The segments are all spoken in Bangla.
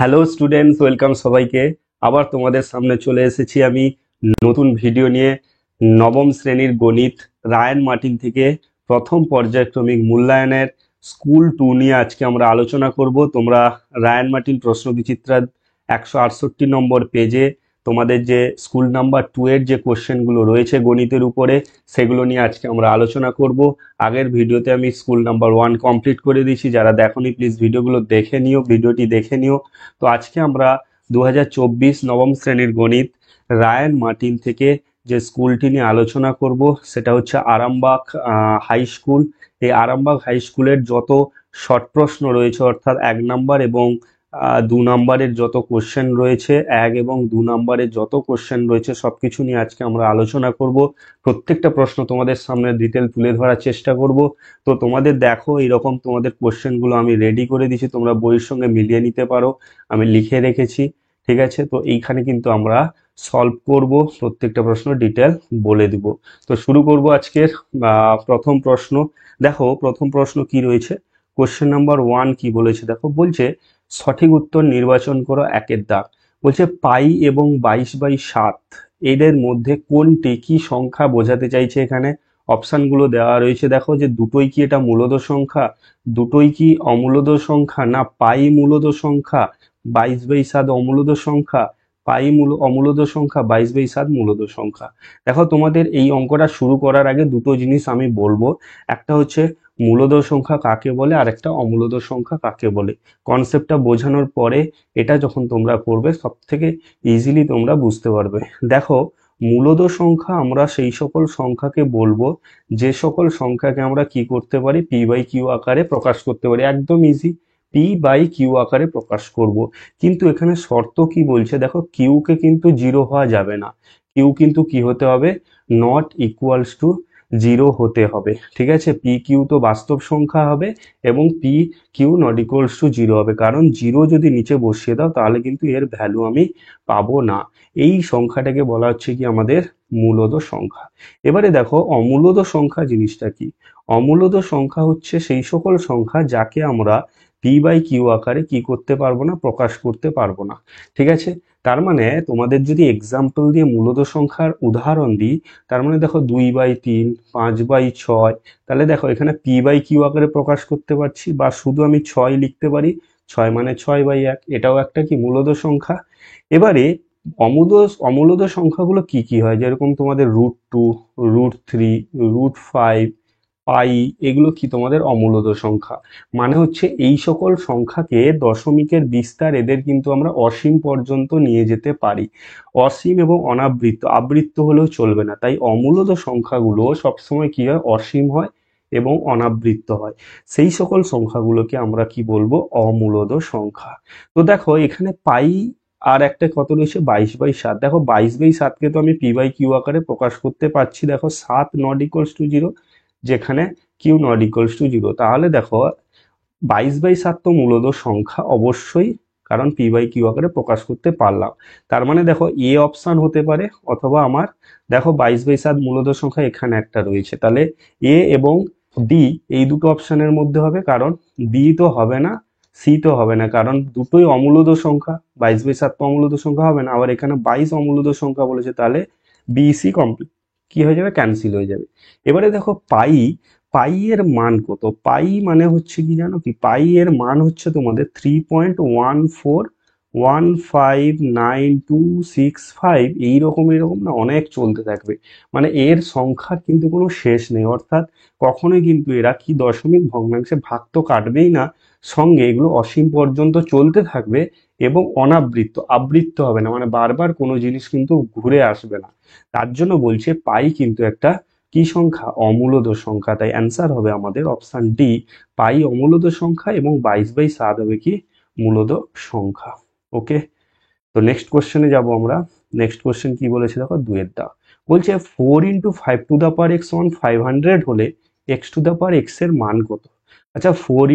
হ্যালো স্টুডেন্টস, ওয়েলকাম সবাইকে। আবার তোমাদের সামনে চলে এসেছি আমি নতুন ভিডিও নিয়ে। নবম শ্রেণীর গণিত রায়ান মার্টিন থেকে প্রথম পর্যায়ক্রমিক মূল্যায়নের স্কুল 2 নিয়ে আজকে আমরা আলোচনা করব। তোমরা রায়ান মার্টিন প্রশ্ন বিচিত্রার 168 নম্বর পেজে তোমাদের যে স্কুল নাম্বার 2 এর যে কোশ্চেনগুলো রয়েছে গণিতের উপরে, সেগুলো নিয়ে আজকে আমরা আলোচনা করব। আগের ভিডিওতে আমি স্কুল নাম্বার 1 কমপ্লিট করে দিয়েছি। যারা দেখোনি প্লিজ ভিডিওগুলো দেখে নিও, ভিডিওটি দেখে নিও। তো আজকে আমরা 2024 নবম শ্রেণীর গণিত রায়ান মার্টিন থেকে যে স্কুলটি নিয়ে আলোচনা করব সেটা হচ্ছে আরামবাগ হাই স্কুল। এই আরামবাগ হাই স্কুলের যত শর্ট প্রশ্ন রয়েছে, অর্থাৎ 1 নম্বর এবং 2 নম্বরের যত কোশ্চেন রয়েছে, 1 এবং 2 নম্বরের যত কোশ্চেন রয়েছে সবকিছু নিয়ে আজকে আমরা আলোচনা করব। প্রত্যেকটা প্রশ্ন তোমাদের সামনে ডিটেল তুলে ধরার চেষ্টা করব। তো তোমাদের দেখো এইরকম তোমাদের কোশ্চেনগুলো আমি রেডি করে দিয়েছি, তোমরা বইয়ের সঙ্গে মিলিয়ে নিতে পারো, আমি লিখে রেখেছি। ঠিক আছে, তো এইখানে কিন্তু আমরা সলভ করব, প্রত্যেকটা প্রশ্ন ডিটেল বলে দিব। তো শুরু করব আজকের প্রথম প্রশ্ন। দেখো প্রথম প্রশ্ন কি রয়েছে, কোশ্চেন নাম্বার 1 কি বলেছে দেখো। বলছে সঠিক উত্তর নির্বাচন করো, একের দাগ। বলছে পাই এবং 22/7 এদের মধ্যে কোনটি কি সংখ্যা বোঝাতে চাইছে। এখানে অপশানগুলো দেওয়া রয়েছে, দেখো যে দুটোই কি এটা মূলদ সংখ্যা, দুটোই কি অমূলদ সংখ্যা, না পাই মূলদ সংখ্যা, 22/7 অমূলদ সংখ্যা, পাই অমূলদ সংখ্যা, 22/7 মূলদ সংখ্যা। দেখো তোমাদের এই অঙ্কটা শুরু করার আগে দুটো জিনিস আমি বলবো। একটা হচ্ছে মূলদ সংখ্যা কাকে বলে, আর একটা অমূলদ সংখ্যা কাকে বলে। কনসেপ্টটা বোঝানোর পরে এটা যখন তোমরা করবে সব থেকে ইজিলি তোমরা বুঝতে পারবে। দেখো মূলদ সংখ্যা আমরা সেই সকল সংখ্যাকে বলবো যে সকল সংখ্যাকে আমরা কি করতে পারি, p/q আকারে প্রকাশ করতে পারি। একদম ইজি, p/q আকারে প্রকাশ করব। কিন্তু এখানে শর্ত কি বলছে দেখো, কিউ কে কিন্তু 0 হওয়া যাবে না। কিউ কিন্তু কি হতে হবে, নট ইকুয়ালস টু 0 হতে হবে। ঠিক আছে, পি কিউ তো বাস্তব সংখ্যা হবে এবং P Q not equals to 0 হবে, কারণ 0 যদি নিচে বসিয়ে দাও তাহলে কিন্তু এর ভ্যালু আমি পাবো না। এই সংখ্যাটাকে বলা হচ্ছে কি আমাদের মূলদ সংখ্যা। এবারে দেখো অমূলদ সংখ্যা জিনিসটা কি। অমূলদ সংখ্যা হচ্ছে সেই সকল সংখ্যা যাকে আমরা p/q আকারে কি করতে পারবো না, প্রকাশ করতে পারবো না। ঠিক আছে, তার মানে তোমাদের যদি এক্সাম্পল দিয়ে মূলদ সংখ্যার উদাহরণ দিই, তার মানে দেখো 2/3, 5/6, তাহলে দেখো এখানে p/q আকারে প্রকাশ করতে পারছি, বা শুধু আমি 6 লিখতে পারি, 6 মানে 6/1, এটাও একটা কি মূলদ সংখ্যা। এবারে অমূলদ সংখ্যাগুলো কি কি হয়, যেরকম তোমাদের √2, √3, √5, পাই, এগুলো কি তোমাদের অমূলদ সংখ্যা। মানে হচ্ছে এই সকল সংখ্যাকে দশমিকের বিস্তার এদের কিন্তু আমরা অসীম পর্যন্ত নিয়ে যেতে পারি। অসীম এবং অনাবৃত্ত, আবৃত্ত হলেও চলবে না। তাই অমূলদ সংখ্যাগুলো সবসময় কি হয়, অসীম হয় এবং অনাবৃত্ত হয়। সেই সকল সংখ্যাগুলোকে আমরা কি বলবো, অমূলদ সংখ্যা। তো দেখো এখানে পাই আর একটা কত রয়েছে, 22/7। দেখো 22/7কে তো আমি p/q আকারে প্রকাশ করতে পারছি। দেখো 7 নট ইকুয়ালস টু 0, যেখানে কিউ নট ইকুয়ালস টু 0। তাহলে দেখো 22/7 তো মূলদ সংখ্যা অবশ্যই, কারণ p/q আকারে প্রকাশ করতে পারলাম। তার মানে দেখো এ অপশন হতে পারে, অথবা আমার দেখো 22/7 মূলদ সংখ্যা এখানে একটা রয়েছে, তাহলে এ এবং ডি এই দুটো অপশনের মধ্যে হবে, কারণ বি তো হবে না, সি তো হবে না, কারণ দুটোই অমূলদ সংখ্যা। 22/7 তো অমূলদ সংখ্যা হবে না, আবার এখানে 22 অমূলদ সংখ্যা বলেছে, তাহলে বি সি কমপ্লিট কি হয়ে যাবে, ক্যান্সেল হয়ে যাবে। এবারে দেখো পাই, পাই এর মান কত। পাই মানে হচ্ছে কি জানো কি, পাই এর মান হচ্ছে তোমাদের 3.14159265, এইরকম এরকম না অনেক চলতে থাকবে। মানে এর সংখ্যার কিন্তু কোনো শেষ নেই, অর্থাৎ কখনোই কিন্তু এরা কি দশমিক ভগ্নাংশে ভাগ তো কাটবেই না, সঙ্গে এগুলো অসীম পর্যন্ত চলতে থাকবে এবং অনাবৃত্ত, আবৃত্ত হবে না, মানে বারবার কোনো জিনিস কিন্তু ঘুরে আসবে না। তার জন্য বলছে পাই কিন্তু একটা কি সংখ্যা, অমূলদ সংখ্যা। তাই অ্যান্সার হবে আমাদের অপশন ডি, পাই অমূলদ সংখ্যা এবং 22/7 হবে কি মূলদ সংখ্যা। ওকে, তো নেক্সট কোশ্চেনে যাব আমরা। নেক্সট কোশ্চেন কি বলেছে দেখো, 2 এর দাগ। বলছে 4 × 5 সমান 500 হলে x⁴ এর মান কত। আচ্ছা 4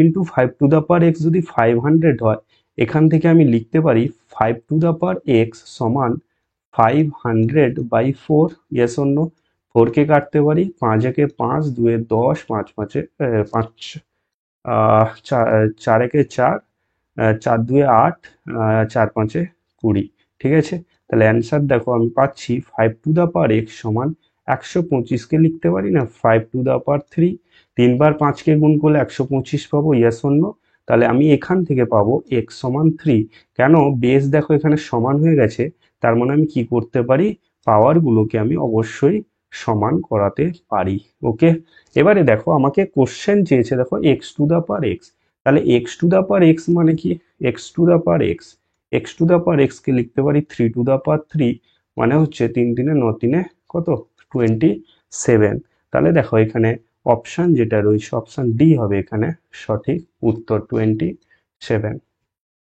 × 5 যদি 500 হয়, এখান থেকে আমি লিখতে পারি 5 সমান 500/4। ইয়েস অর নো, 4 কে কাটতে পারি, 5 একে 5, 2 10, 5 5 5, 4 একে 4, 4 2 8, 4 5 20, ঠিক আছে। তাহলে অ্যান্সার দেখো আমি পাচ্ছি 5 টু দা পাওয়ার এক্স সমান 125কে লিখতে পারি না 5 টু দা পাওয়ার 3, 3 বার 5কে গুণ করলে 125 পাবো, ইয়েস অন্য। তাহলে আমি এখান থেকে পাবো এক্স সমান 3। কেন, বেস দেখো এখানে সমান হয়ে গেছে, তার মানে আমি কি করতে পারি, পাওয়ারগুলোকে আমি অবশ্যই সমান করাতে পারি। ওকে, এবারে দেখো আমাকে কোশ্চেন চেয়েছে, দেখো x to the power x, তাহলে x to the power x মানে কি, x to the power x, x to the power x কে লিখতে পারি 3 টু দা পাওয়ার 3, মানে হচ্ছে 3 3 9 3 কত, 27। তাহলে দেখো এখানে অপশন যেটা রয়েছে অপশন ডি হবে এখানে সঠিক উত্তর, 27।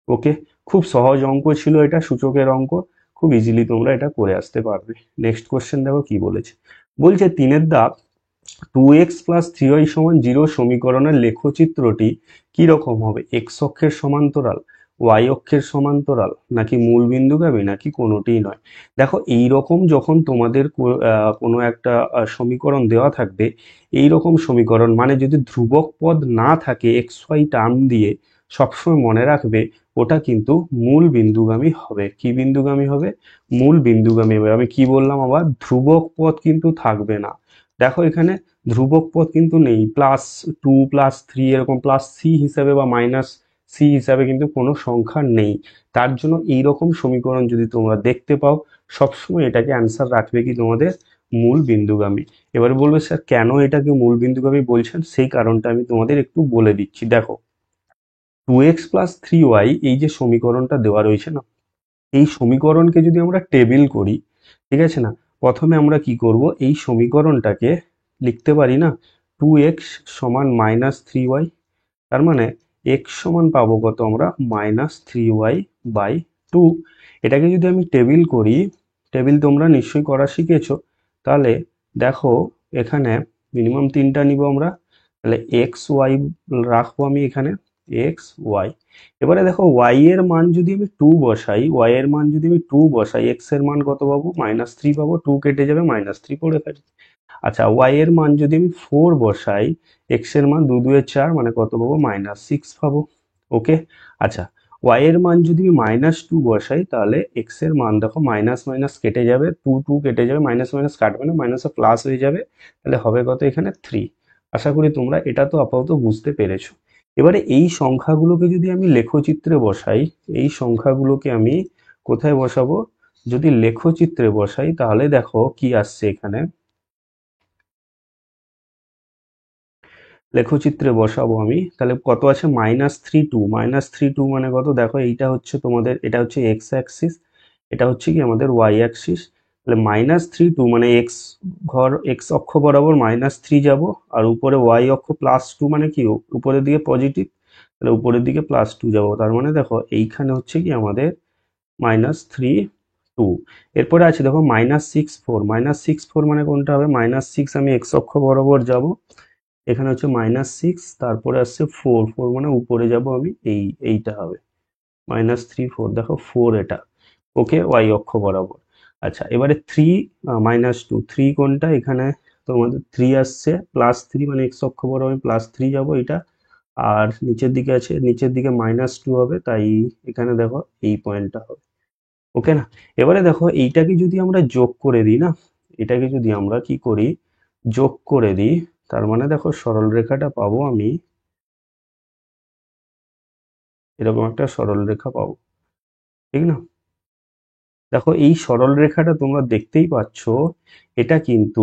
ওকে, খুব সহজ অঙ্ক ছিল এটা, সূচকের অঙ্ক, খুব ইজিলি তোমরা এটা করে আসতে পারবে। নেক্সট কোশ্চেন দেখো কি বলেছে, বলছে 3-এর দাগ 2x প্লাস 3y সমান 0 সমীকরণের লেখচিত্রটি কি রকম হবে, এক্স অক্ষের সমান্তরাল, ওয়াই অক্ষের সমান্তরাল, নাকি মূল বিন্দুগামী, নাকি কোনোটিই নয়। দেখো এই রকম যখন তোমাদের কোনো একটা সমীকরণ দেওয়া থাকবে, এই রকম সমীকরণ মানে যদি ধ্রুবক পদ না থাকে এক্স ওয়াই টার্ম দিয়ে, সবসময় মনে রাখবে ওটা কিন্তু মূল বিন্দুগামী হবে। কি বিন্দুগামী হবে, মূল বিন্দুগামী হবে। আমি কি বললাম আবার, ধ্রুবক পদ কিন্তু থাকবে না। দেখো এখানে ধ্রুবক পদ কিন্তু নেই, +2 +3 এরকম +c হিসাবে বা -c হিসাবে কিন্তু কোনো সংখ্যা নেই। তার জন্য এই রকম সমীকরণ যদি তোমরা দেখতে পাও, সবসময় এটাকে অ্যান্সার রাখবে কি তোমাদের মূল বিন্দুগামী। এবারে বলবে স্যার কেন এটাকে মূল বিন্দুগামী বলছেন, সেই কারণটা আমি তোমাদের একটু বলে দিচ্ছি। দেখো 2x প্লাস 3y এই যে সমীকরণটা দেওয়া রয়েছে না, এই সমীকরণকে যদি আমরা টেবিল করি, ঠিক আছে না, প্রথমে আমরা কি করব, এই সমীকরণটাকে লিখতে পারি না 2x সমান -3y, তার মানে x সমান পাবো কত আমরা -3y/2। এটাকে যদি আমি টেবিল করি, টেবিল তোমরা নিশ্চয়ই করা শিখেছো, তাহলে দেখো এখানে মিনিমাম 3টা নিব আমরা, তাহলে এক্স ওয়াই রাখবো আমি এখানে, এক্স ওয়াই। এবারে দেখো y এর মান যদি আমি 2 বসাই, y এর মান যদি আমি 2 বসাই, x এর মান কত পাবো, -3 পাবো, 2 কেটে যাবে, -3 পড়ে থাকবে। আচ্ছা y এর মান যদি আমি 4 বসাই, x এর মান 2 2 এ 4 মানে কত পাবো, -6 পাবো। ওকে, আচ্ছা y এর মান যদি আমি -2 বসাই, তাহলে x এর মান দেখো মাইনাস মাইনাস কেটে যাবে, 2 2 কেটে যাবে, মাইনাস মাইনাস কাটবে না, মাইনাসে প্লাস হয়ে যাবে, তাহলে হবে কত এখানে 3। আশা করি তোমরা এটা তো আপাতত বুঝতে পেরেছো। এবারে এই সংখ্যাগুলোকে যদি আমি লেখচিত্রে বসাই, এই সংখ্যাগুলোকে আমি কোথায় বসাবো, যদি লেখচিত্রে বসাই তাহলে দেখো কি আসছে এখানে, লেখচিত্রে বসাবো আমি, তাহলে কত আছে -3 2, -3 2 মানে কত, দেখো এইটা হচ্ছে তোমাদের, এটা হচ্ছে এক্স অ্যাক্সিস, এটা হচ্ছে কি আমাদের ওয়াই অ্যাক্সিস। তাহলে -3 2 মানে এক্স অক্ষ বরাবর -3 যাব, আর উপরে ওয়াই অক্ষ +2 মানে কি উপরের দিকে পজিটিভ, তাহলে উপরের দিকে +2 যাব, তার মানে দেখো এইখানে হচ্ছে কি আমাদের -3 2। এরপরে আছে দেখো -6 4, -6 4 মানে কোনটা হবে, -6 আমি এক্স অক্ষ বরাবর যাব, এখানে হচ্ছে -6, তারপরে আসছে 4 4 মানে উপরে যাব আমি, এইটা হবে -3 4, দেখো 4 এটা। ওকে, ওয়াই অক্ষ বরাবর। আচ্ছা এবারে 3 -2 3 কোনটা, এখানে তোমাদের 3 আসছে, +3 মানে এক্স অক্ষ বরাবর +3 যাব এটা, আর নিচের দিকে আছে, নিচের দিকে -2 হবে, তাই এখানে দেখো এই পয়েন্টটা হবে। ওকে না, এবারে দেখো এইটাকে যদি আমরা যোগ করে দিই না, এটাকে যদি আমরা কি করি, যোগ করে দিই, তার মানে দেখো সরল রেখাটা পাবো আমি, এরকম একটা সরল রেখা পাবো, ঠিক না। দেখো এই সরল রেখাটা তোমরা দেখতেই পাচ্ছ, এটা কিন্তু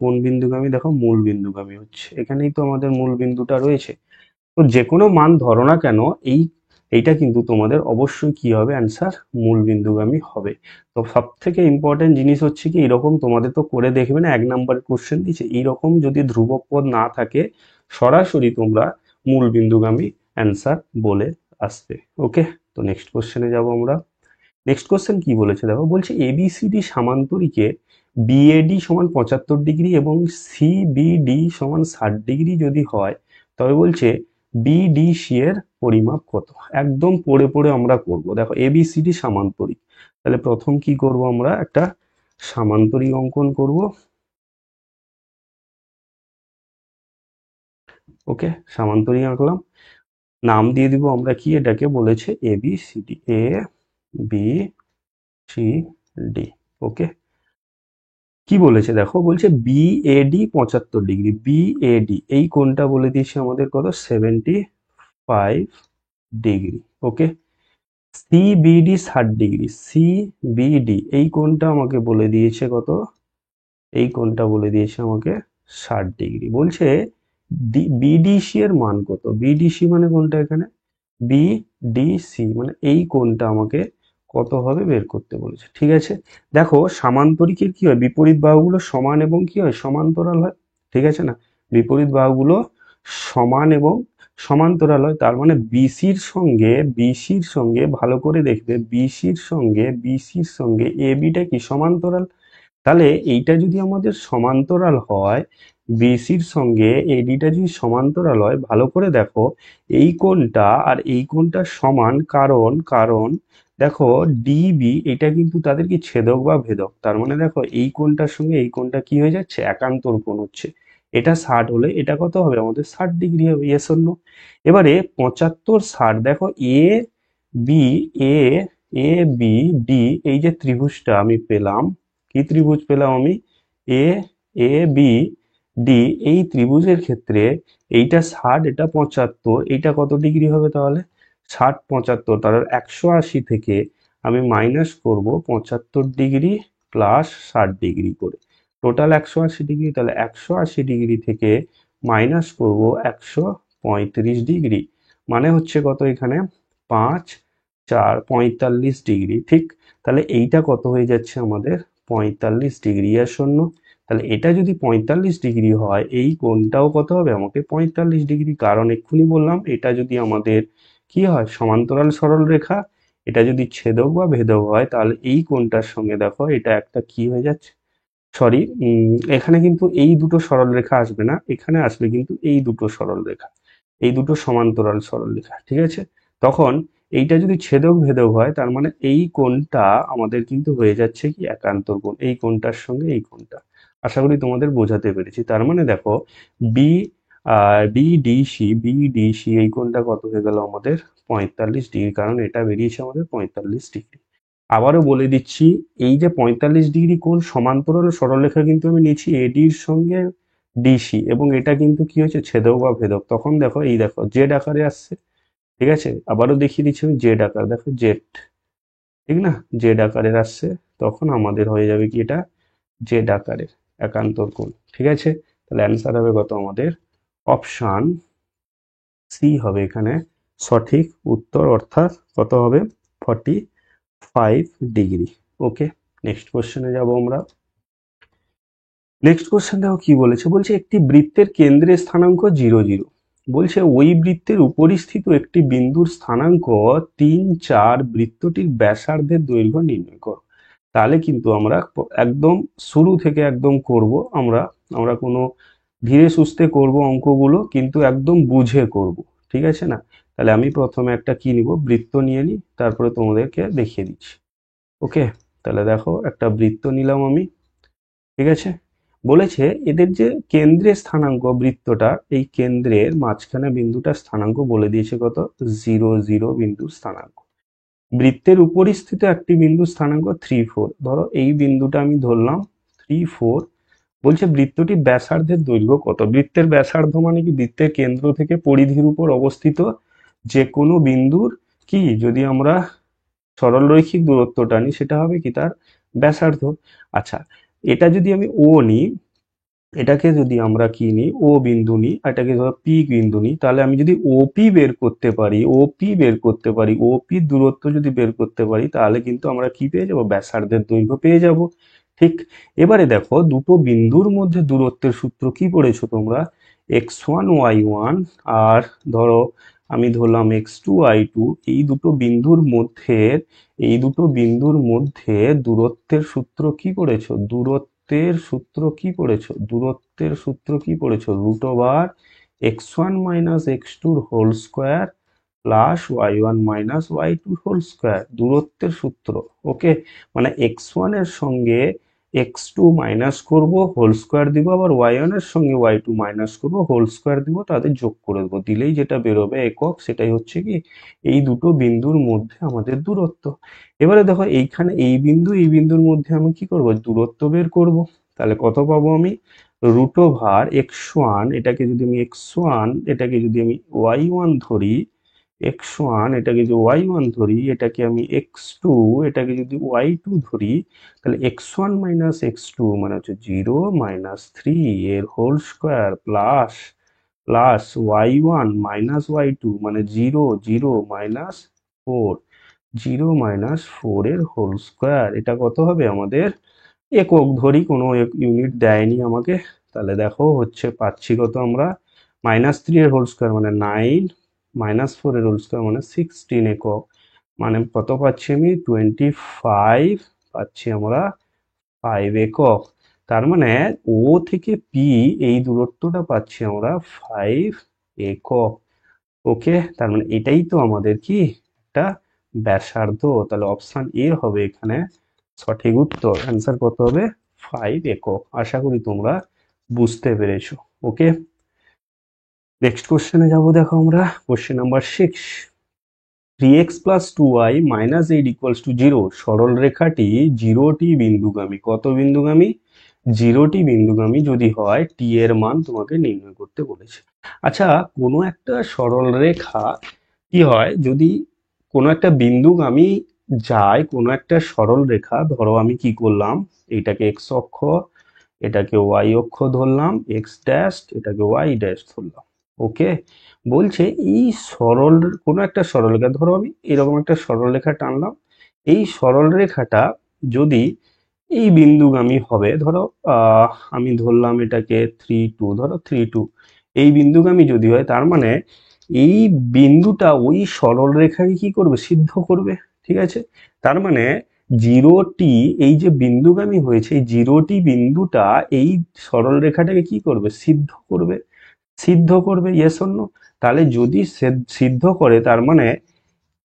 কোন বিন্দুগামী, দেখো মূল বিন্দুগামী হচ্ছে, এখানেই তো আমাদের মূল বিন্দুটা রয়েছে। তো যে কোনো মান ধরো না কেন, এইটা কিন্তু তোমাদের অবশ্যই কি হবে, অ্যান্সার মূল বিন্দুগামী হবে। তো সব থেকে ইম্পর্টেন্ট জিনিস হচ্ছে কি, এরকম তোমাদের তো করে দেখবে না, 1 নম্বরের কোশ্চেন দিচ্ছে, এইরকম যদি ধ্রুবক পদ না থাকে, সরাসরি তোমরা মূল বিন্দুগামী অ্যান্সার বলে আসবে। ওকে, তো নেক্সট কোশ্চেনে যাব আমরা। নেক্সট কোশ্চেন কি বলেছে দেখো, বলছে এবিসিডি সামান্তরিকে বিএডি সমান 75 ডিগ্রি এবং সিবিডি সমান 60 ডিগ্রি যদি হয়, তবে বলছে বিডিসি এর পরিমাপ কত। একদম পড়ে পড়ে আমরা করব, দেখো এবিসিডি সামান্তরিক, তাহলে প্রথম কি করব, আমরা একটা সামান্তরিক অঙ্কন করব। ওকে, সামান্তরিক আঁকলাম। নাম দিয়ে দিব আমরা কি, এটাকে বলেছে A B C D, A B C D. ওকে, কি বলেছে দেখো, বলছে বিএডি 75 ডিগ্রি, বিএডি এই কোণটা বলে দিয়েছে আমাদের কত, 75 ডিগ্রি। ওকে, সিবিডি 60 ডিগ্রি, সিবিডি এই কোণটা আমাকে বলে দিয়েছে কত, এই কোণটা বলে দিয়েছে আমাকে 60 ডিগ্রি। বলছে বিডিসি এর মান কত, বিডিসি মানে কোনটা এখানে, বিডিসি মানে এই কোণটা আমাকে কত হবে বের করতে বলেছে। ঠিক আছে, দেখো সামান্তরিকের কি হয়, বিপরীত বাহুগুলো সমান এবং কি হয়, সমান্তরাল হয়। ঠিক আছে না, বিপরীত বাহুগুলো সমান এবং সমান্তরাল হয়, তার মানে বিসির সঙ্গে ভালো করে দেখবে, বিসির সঙ্গে এবিটা কি সমান্তরাল। তাহলে এইটা যদি আমাদের সমান্তরাল হয়, বিসির সঙ্গে এডিটা যদি সমান্তরাল হয়, ভালো করে দেখো এই কোণটা আর এই কোণটা সমান, কারণ কারণ দেখো ডিবি এটা কিন্তু তাদের কি ছেদক বা ভেদক, তার মানে দেখো এই কোণটার সঙ্গে এই কোণটা কি হয়ে যাচ্ছে, একান্তর কোণ হচ্ছে। এটা 60 হলে এটা কত হবে আমাদের, 60 ডিগ্রি হবে, ইয়েস অর নো। এবারে 75 60, দেখো A B A A B D এই যে ত্রিভুজটা আমি পেলাম, কি ত্রিভুজ পেলাম আমি, এ এ বি ডি, এই ত্রিভুজের ক্ষেত্রে এইটা 60 এটা 75, এইটা কত ডিগ্রি হবে তাহলে, 60 75, তাহলে 180 থেকে আমি মাইনাস করব 75 ডিগ্রি প্লাস 60 ডিগ্রি করে, টোটাল 180 ডিগ্রি। তাহলে 180 ডিগ্রি থেকে মাইনাস করব 135 ডিগ্রি, মানে হচ্ছে কত এখানে, 5 4 45 ডিগ্রি। ঠিক, তাহলে এইটা কত হয়ে যাচ্ছে আমাদের, 45 ডিগ্রি আর শূন্য। তাহলে এটা যদি 45 ডিগ্রি হয়, এই কোণটাও কত হবে আমাকে, 45 ডিগ্রি, কারণ এক্ষুনি বললাম এটা যদি আমাদের কি হয়, সমান্তরাল সরল রেখা, এটা যদি ছেদক বা ভেদক হয়, তাহলে এই কোণটার সঙ্গে দেখো এটা একটা কি হয়ে যাচ্ছে, সরি, এখানে কিন্তু এই দুটো সরল রেখা আসবে না, এখানে আসবে কিন্তু এই দুটো সরল রেখা, এই দুটো সমান্তরাল সরল রেখা। ঠিক আছে, তখন এইটা যদি ছেদক ভেদক হয়, তার মানে এই কোণটা আমাদের কিন্তু হয়ে যাচ্ছে কি একান্তর কোণ, এই কোণটার সঙ্গে এই কোণটা। আশা করি তোমাদের বোঝাতে পেরেছি। তার মানে দেখো বি বিডিসি এই কোণটা কত হয়ে গেল আমাদের, 45 ডিগ্রি, কারণ এটা বেরিয়েছে আমাদের 45 ডিগ্রি। আবারও বলে দিচ্ছি, এই যে 45 ডিগ্রি কোণ সমান্তরাল সরলরেখা কিন্তু আমি নিচ্ছি এডির সঙ্গে ডিসি, এবং এটা কিন্তু কি হয়েছে, ছেদক বা ভেদক। তখন দেখো এই দেখো জেড আকারে আসছে। ঠিক আছে, আবারও দেখিয়ে দিচ্ছি আমি জেড আকার, দেখো জেড, ঠিক না, জেড আকারের আসছে, তখন আমাদের হয়ে যাবে কি এটা জেড আকারের একান্তর কোণ। ঠিক আছে, তাহলে অ্যান্সার হবে কত আমাদের, অপশান সি হবে এখানে সঠিক উত্তর, অর্থাৎ কত হবে, 45 ডিগ্রি। ওকে, নেক্সট কোশ্চেনে যাব আমরা। নেক্সট কোশ্চেন দেখো কি বলেছে, বলছে একটি বৃত্তের কেন্দ্রের স্থানাঙ্ক 0 0, বলছে ওই বৃত্তের উপরিস্থিত একটি বিন্দুর স্থানাঙ্ক 3 4, বৃত্তটির ব্যাসার্ধের দৈর্ঘ্য নির্ণয় করো। তাহলে কিন্তু আমরা একদম শুরু থেকে একদম করব, আমরা আমরা কোনো ধীরে সুস্থে করব অঙ্কগুলো, কিন্তু একদম বুঝে করব। ঠিক আছে না, তাহলে আমি প্রথমে একটা কি নিব, বৃত্ত নিয়ে নিই, তারপরে তোমাদেরকে দেখিয়ে দিচ্ছি। ওকে, তাহলে দেখো একটা বৃত্ত নিলাম আমি। ঠিক আছে, বলেছে এদের যে কেন্দ্রের স্থানাঙ্ক বৃত্তটা, এই কেন্দ্রের মাঝখানে বিন্দুটার স্থানাঙ্ক বলে দিয়েছে কত, 0 0 বিন্দুর স্থানাঙ্ক। বৃত্তের উপরিস্থিত একটি বিন্দুর স্থানাঙ্ক 3 4, ধরো এই বিন্দুটা আমি ধরলাম 3 4। বলছে বৃত্তটি ব্যাসার্ধের দৈর্ঘ্য কত, বৃত্তের ব্যাসার্ধ মানে কি, বৃত্তের কেন্দ্র থেকে পরিধির উপর অবস্থিত যে কোনো বিন্দুর কি, যদি আমরা সরলরৈখিক দূরত্বটা নিই, সেটা হবে কি তার ব্যাসার্ধ। আচ্ছা, এটা যদি আমি ও নিই, এটাকে যদি আমরা কি নিই, ও বিন্দু নিই, আর এটাকে ধরো পি বিন্দু নিই, তাহলে আমি যদি ওপি বের করতে পারি, ওপি দূরত্ব যদি বের করতে পারি, তাহলে কিন্তু আমরা কি পেয়ে যাব, ব্যাসার্ধের দৈর্ঘ্য পেয়ে যাব। ঠিক, এবারে দেখো দুটো বিন্দুর মধ্যে দূরত্বের সূত্র কি পড়েছো তোমরা, x1 y1, আর ধরো আমি ধরলাম x2 y2, এই দুটো বিন্দুর মধ্যে দূরত্বের সূত্র কি পড়েছো, √x1 - x2 plus y1 - y2 দূরত্বের সূত্র। ওকে, মানে x1 এর সঙ্গে এক্স টু মাইনাস করবো, হোল স্কোয়ার দিব, আবার ওয়াই ওয়ানের সঙ্গে ওয়াই টু মাইনাস করবো, হোল স্কোয়ার দিব, তাদের যোগ করে দেবো, দিলেই যেটা বেরোবে একক সেটাই হচ্ছে কি এই দুটো বিন্দুর মধ্যে আমাদের দূরত্ব। এবারে দেখো এইখানে এই বিন্দুর মধ্যে আমি কি করব, দূরত্ব বের করব। তাহলে কত পাবো আমি, রুট ওভার x1, এটাকে যদি আমি x1, এটাকে যদি আমি y1 ধরি, x1 এটাকে যদি y1 ধরি, এটাকে আমি x2, এটাকে যদি y2 ধরি, তাহলে x1 মাইনাস x2 মানে হচ্ছে 0 মাইনাস 3 এর whole square plus plus y1 minus y2 মানে 0 0 মাইনাস 4, 0 মাইনাস 4 এর হোল স্কোয়ার। এটা কত হবে আমাদের, একক ধরি, কোনো ইউনিট দেয়নি আমাকে। তাহলে দেখো হচ্ছে পাচ্ছি কত আমরা, -3 এর হোল স্কোয়ার মানে 9, -4 এর হোল স্কোয়ার মানে 16 একক, মানে কত পাচ্ছি আমি 25 পাচ্ছি আমরা 5 একক। তার মানে ও থেকে পি এই দূরত্বটা পাচ্ছি আমরা 5 একক। ওকে, তার মানে এটাই তো আমাদের কি একটা ব্যাসার্ধ। তাহলে অপশন এ হবে এখানে সঠিক উত্তর। অ্যান্সার কত হবে, 5 একক। আশা করি তোমরা বুঝতে পেরেছো। ওকে, নেক্সট কোশ্চেনে যাবো। দেখো আমরা question number 6, 3x plus 2y minus 8 equals to 0 সরল রেখাটি 0টি বিন্দুগামী। কত বিন্দুগামী, 0টি বিন্দুগামী যদি হয় টি এর মান তোমাকে নির্ণয় করতে বলেছে। আচ্ছা, কোনো একটা সরল রেখা কি হয়, যদি কোনো একটা বিন্দুগামী যায়, কোনো একটা সরল রেখা, ধরো আমি কি করলাম, এটাকে এক্স অক্ষ, এটাকে ওয়াই অক্ষ ধরলাম, এক্স ড্যাশ, এটাকে ওয়াই ড্যাশ ধরলাম। ওকে, বলছে এই সরল কোনো একটা সরলরেখা, ধরো আমি এরকম একটা সরলরেখা টানলাম, এই সরলরেখাটা যদি এই বিন্দুগামী হবে, ধরো আমি ধরলাম এটাকে 3 2, ধরো 3 2, এই বিন্দুগামী যদি হয়, তার মানে এই বিন্দুটা ওই সরলরেখাকে কি করবে, সিদ্ধ করবে। ঠিক আছে, তার মানে 0টি, এই যে বিন্দুগামী হয়েছে এই 0টি বিন্দুটা এই সরলরেখাটাকে কি করবে, সিদ্ধ করবে। সিদ্ধ করবে, ইয়েস অর নো। তাহলে যদি সিদ্ধ করে, তার মানে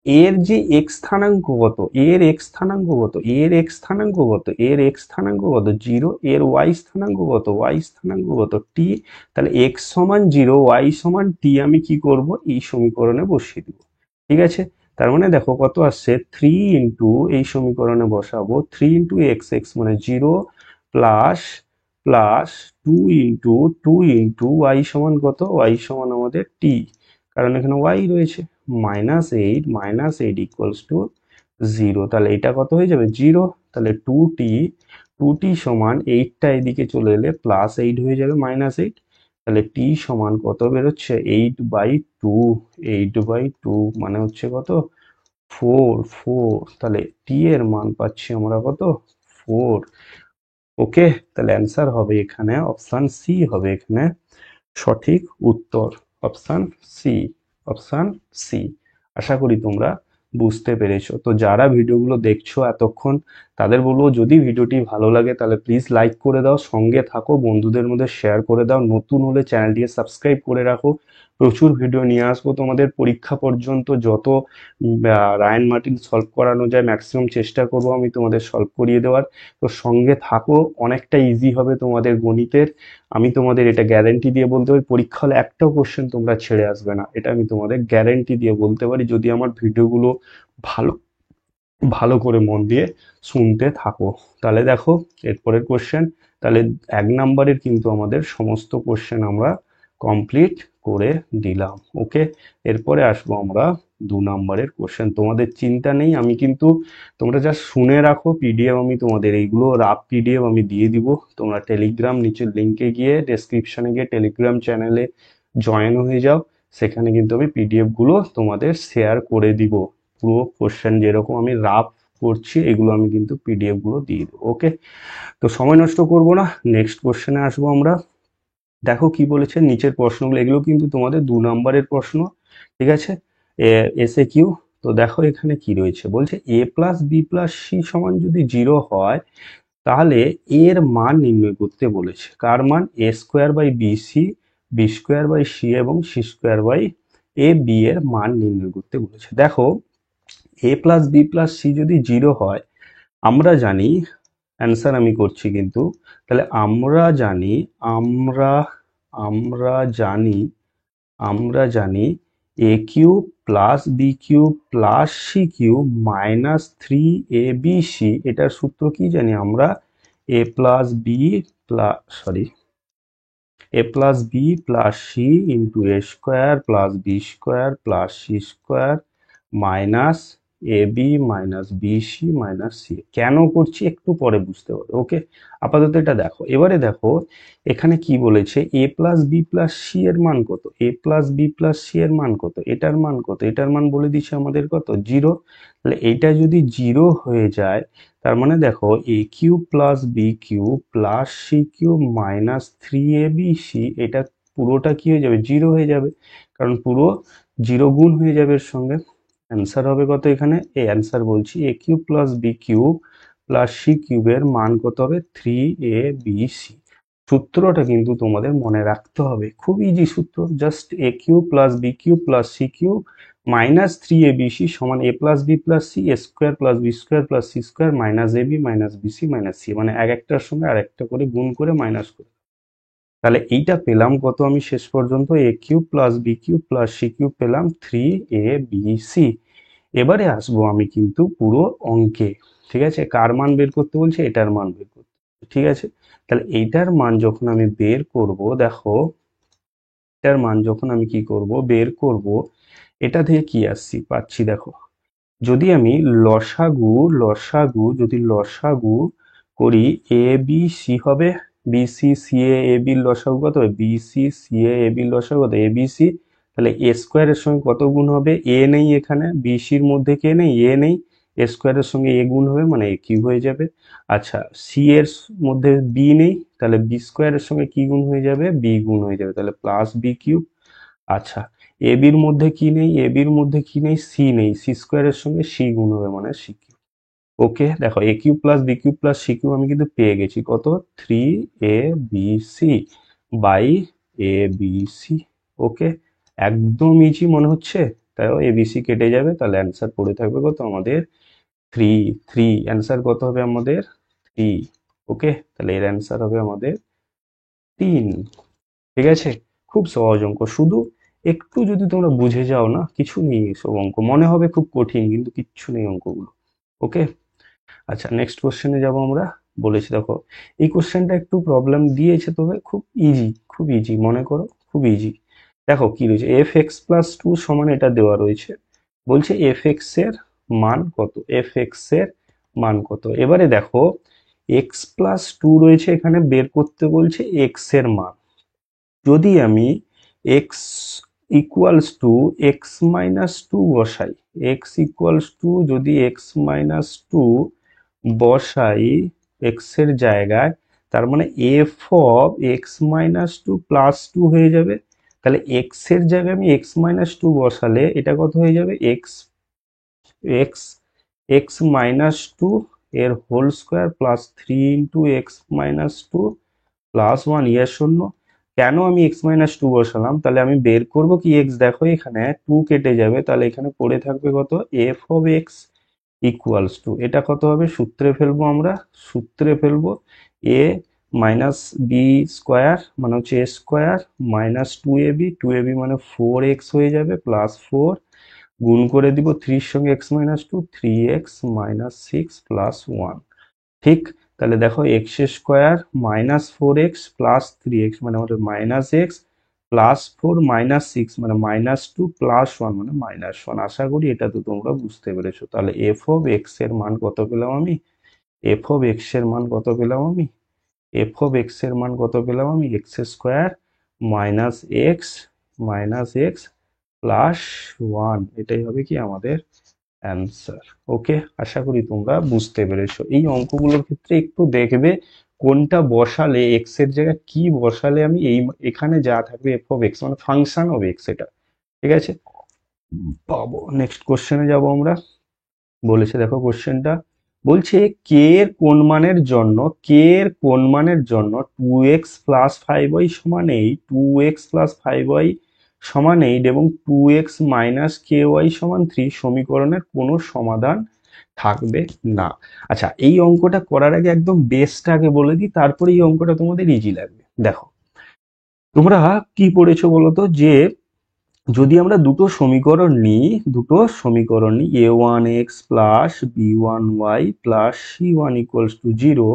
এর যে এক্স স্থানাঙ্ক কত, এর এক্স স্থানাঙ্ক কত, এর এক্স স্থানাঙ্ক কত, এর এক্স স্থানাঙ্ক কত 0, এর ওয়াই স্থানাঙ্ক কত, ওয়াই স্থানাঙ্ক কত টি। তাহলে এক্স সমান 0, ওয়াই সমান টি, আমি কি করব, এই সমীকরণে বসিয়ে দিব। ঠিক আছে, তার মানে দেখো কত আসছে, 3 ইন্টু, এই সমীকরণে বসাবো 3 ইন্টু এক্স, এক্স মানে 0 plus plus 2 into 2 into Y সমান কত, ওয়াই সমান আমাদের টি, কারণ এখানে ওয়াই রয়েছে, -8 ইকুয়ালস টু 0। তাহলে এটা কত হয়ে যাবে, 0। তাহলে 2t সমান 8টা এদিকে চলে এলে +8 হয়ে যাবে, -8। তাহলে t সমান কত বেরোচ্ছে, 8/2, 8/2 মানে হচ্ছে কত, 4। তাহলে t এর মান পাচ্ছি আমরা কত, 4। ওকে, তাহলে অ্যান্সার হবে এখানে অপশন সি হবে এখানে সঠিক উত্তর। Option C, option C. আশা করি তোমরা বুঝতে পেরেছো। তো যারা ভিডিওগুলো দেখছো এতক্ষণ, তাদের বলবো যদি ভিডিওটি ভালো লাগে তাহলে প্লিজ লাইক করে দাও, সঙ্গে থাকো, বন্ধুদের মধ্যে শেয়ার করে দাও, নতুন হলে চ্যানেলটিকে সাবস্ক্রাইব করে রাখো। প্রচুর ভিডিও নিয়ে আসবো তোমাদের পরীক্ষা পর্যন্ত, যত রায়ান মার্টিন সলভ করানো যায় ম্যাক্সিমাম চেষ্টা করব আমি তোমাদের সলভ করিয়ে দেওয়ার। তো সঙ্গে থাকো, অনেকটা ইজি হবে তোমাদের গণিতের, আমি তোমাদের এটা গ্যারেন্টি দিয়ে বলতে পারি। পরীক্ষা হলে একটাও কোশ্চেন তোমরা ছেড়ে আসবে না, এটা আমি তোমাদের গ্যারেন্টি দিয়ে বলতে পারি, যদি আমার ভিডিওগুলো ভালো ভালো করে মন দিয়ে শুনতে থাকো। তাহলে দেখো এরপরের কোশ্চেন, তাহলে 1 নাম্বারের কিন্তু আমাদের সমস্ত কোশ্চেন আমরা কমপ্লিট করে দিলাম। ওকে, এরপরে আসবো আমরা 2 নাম্বারের কোশ্চেন। তোমাদের চিন্তা নেই, আমি কিন্তু, তোমরা জাস্ট শুনে রাখো, পিডিএফ আমি তোমাদের এইগুলো রাফ পিডিএফ আমি দিয়ে দিব। তোমরা টেলিগ্রাম নিচের লিঙ্কে গিয়ে, ডেসক্রিপশনে গিয়ে টেলিগ্রাম চ্যানেলে জয়েন হয়ে যাও, সেখানে কিন্তু আমি পিডিএফ গুলো তোমাদের শেয়ার করে দিব। পুরো কোশ্চেন যেরকম আমি রাফ করছি এগুলো আমি কিন্তু পিডিএফ গুলো দিয়ে দেবো। ওকে, তো সময় নষ্ট করব না, নেক্সট কোশ্চেনে আসবো আমরা। দেখো কি বলেছে নিচের প্রশ্নগুলো, এগুলো কিন্তু তোমাদের 2 নাম্বারের প্রশ্ন। ঠিক আছে, এসে কিউ। তো দেখো এখানে কি রয়েছে, বলছে এ প্লাস বি প্লাস সি সমান যদি 0 হয়, তাহলে এর মান নির্ণয় করতে বলেছে। কার মান, a square by b c, b square by c এবং c square by a b এর মান নির্ণয় করতে বলেছে। দেখো a plus b plus c যদি 0 হয়, আমরা জানি অ্যান্সার আমি করছি কিন্তু। তাহলে আমরা আমরা জানি আমরা জানি a cube plus b cube plus c cube minus 3abc, এটার সূত্র কি জানি আমরা? A plus b plus a plus b plus c into a square plus b square plus c square minus ab minus bc minus c। কেন করছি একটু পরে বুঝতে পারবে। ওকে, আপাতত এটা দেখো। এবারে দেখো এখানে কি বলেছে, a plus b plus c এর মান কত? a plus b plus c এর মান কত? এটার মান কত? এটার মান বলে দিচ্ছে আমাদের কত? 0। তাহলে এটা যদি 0 হয়ে যায়, তার মানে দেখো a cube plus b cube plus c cube minus 3abc, এটা পুরোটা কি হয়ে যাবে? 0 হয়ে যাবে, কারণ পুরো 0 গুণ হয়ে যাবে এর সঙ্গে। অ্যান্সার হবে কত এখানে? এই অ্যান্সার বলছি a cube plus b cube plus c কিউবের মান কত হবে? 3abc। সূত্রটা কিন্তু তোমাদের মনে রাখতে হবে, খুব ইজি সূত্র। Just a cube plus b cube plus c cube minus 3abc সমান a plus b plus c a square plus b square plus c square minus ab minus bc minus c, মানে এক একটার সঙ্গে আর একটা করে গুণ করে মাইনাস করে। তাহলে এইটা পেলাম কত আমি শেষ পর্যন্ত? A cube plus b cube plus c cube পেলাম 3abc। এবারে আসবো আমি কিন্তু পুরো অঙ্কে, ঠিক আছে? কার মান বের করতে বলছে? এটার মান বের করতে, ঠিক আছে? তাহলে এইটার মান যখন আমি বের করব, দেখো এটার মান যখন আমি কি করব, বের করব, এটা থেকে কি পাচ্ছি দেখো। যদি আমি লসাগু করি, এ বি সি হবে, B C C A B লসাগু কত হবে? B C C A B লসাগু কত? A B C. তাহলে এ স্কোয়ারের সঙ্গে কত গুণ হবে? এ নেই এখানে, বি সির মধ্যে কে নেই? এ নেই। এ স্কোয়ারের সঙ্গে এ গুণ হবে, মানে এ কিউব হয়ে যাবে। আচ্ছা, সি এর মধ্যে বি নেই, তাহলে বি স্কোয়ারের সঙ্গে কি গুণ হয়ে যাবে? বি গুণ হয়ে যাবে, তাহলে প্লাস বি কিউব। আচ্ছা, এ বির মধ্যে কি নেই? এ বির মধ্যে কি নেই? সি নেই, সি স্কোয়ারের সঙ্গে সি গুণ হবে, মানে সি কিউব। ওকে, দেখো a cube plus b cube plus c cube আমি কিন্তু পেয়ে গেছি কত? 3abc by abc। ওকে, একদম ইজি মনে হচ্ছে, তাই এবিসি কেটে যাবে, তাহলে অ্যান্সার পড়ে থাকবে কত আমাদের? 3। অ্যান্সার কত হবে আমাদের? 3। ওকে, তাহলে এর অ্যান্সার হবে আমাদের 3। ঠিক আছে, খুব সহজ অঙ্ক, শুধু একটু যদি তোমরা বুঝে যাও না, কিছু নেই এসব অঙ্ক, মনে হবে খুব কঠিন কিন্তু কিচ্ছু নেই অঙ্কগুলো। ওকে, আচ্ছা নেক্সট কোশ্চেনে যাব আমরা। বলেছি দেখো, এই কোশ্চেনটা একটু প্রবলেম দিয়েছে, তবে খুব ইজি মনে করো, খুব ইজি। দেখো কি রয়েছে, এফ এক্স প্লাস টু সমান এটা দেওয়া রয়েছে, বলছে এফ এক্স এর মান কত? এফ এক্স এর মান কত? এবারে দেখো এক্স প্লাস টু রয়েছে, এখানে বের করতে বলছে এক্স এর মান। যদি আমি X equals to X minus two বসাই, এক্স ইকুয়ালস টু যদি এক্স মাইনাস টু বসাই এক্স এর জায়গায়, তার মানে F of X minus two plus two হয়ে যাবে। তাহলে এক্স এর জায়গায় আমি এক্স মাইনাস টু বসালে এটা কত হয়ে যাবে? X x x minus two এর whole square plus 3 × x−2 plus 1 ইয়ার শূন্য। কেন আমি এক্স মাইনাস টু বসালাম? তাহলে আমি বের করব কি এক্স, দেখো এখানে টু কেটে যাবে, তাহলে এখানে পড়ে থাকবে কত? F of x equals two, এটা কত হবে? সূত্রে ফেলবো আমরা, সূত্রে ফেলবো এ মাইনাস বি স্কোয়ার মানে হচ্ছে এ স্কোয়ার মাইনাস 2ab মানে 4x হয়ে যাবে প্লাস 4, গুণ করে দিব 3 সঙ্গে x−2, 3x−6 প্লাস 1। ঠিক, তাহলে দেখো x square minus 4x plus 3x মানে আমাদের মাইনাস এক্স প্লাস 4 মাইনাস 6 মানে -2 প্লাস 1 মানে -1। আশা করি এটা তো তোমরা বুঝতে পেরেছো। তাহলে এফ অফ এক্স এর মান কত পেলাম আমি? এফ অফ এক্স এর মান কত পেলাম আমি? এফ অফ এক্স এর মান কত পেলাম আমি? X square minus x plus 1, এটাই হবে কি আমাদের অ্যান্সার। ওকে, আশা করি তোমরা বুঝতে পেরেছো। এই অঙ্কগুলোর ক্ষেত্রে একটু দেখবে কোনটা বসালে, এক্স এর জায়গায় কি বসালে আমি এই এখানে যা থাকবে এফ অফ এক্স মানে ফাংশন অফ এক্স, এটা ঠিক আছে পাবো। নেক্সট কোশ্চেনে যাব আমরা। বলেছে দেখো কোশ্চেনটা, বলছে কে এর কোন মানের জন্য 2x+5y সমান 8, 2x+5y সমান 8 এবং 2x - ky সমান 3 সমীকরণের কোনো সমাধান থাকবে না। আচ্ছা, এই অঙ্কটা করার আগে একদম বেসটা আগে বলে দিই, তারপরে এই অঙ্কটা তোমাদের ইজি লাগবে। দেখো, তোমরা কি পড়েছো বলো তো, যে যদি আমরা দুটো সমীকরণ নিই a1x plus b1y plus c1 equals to 0,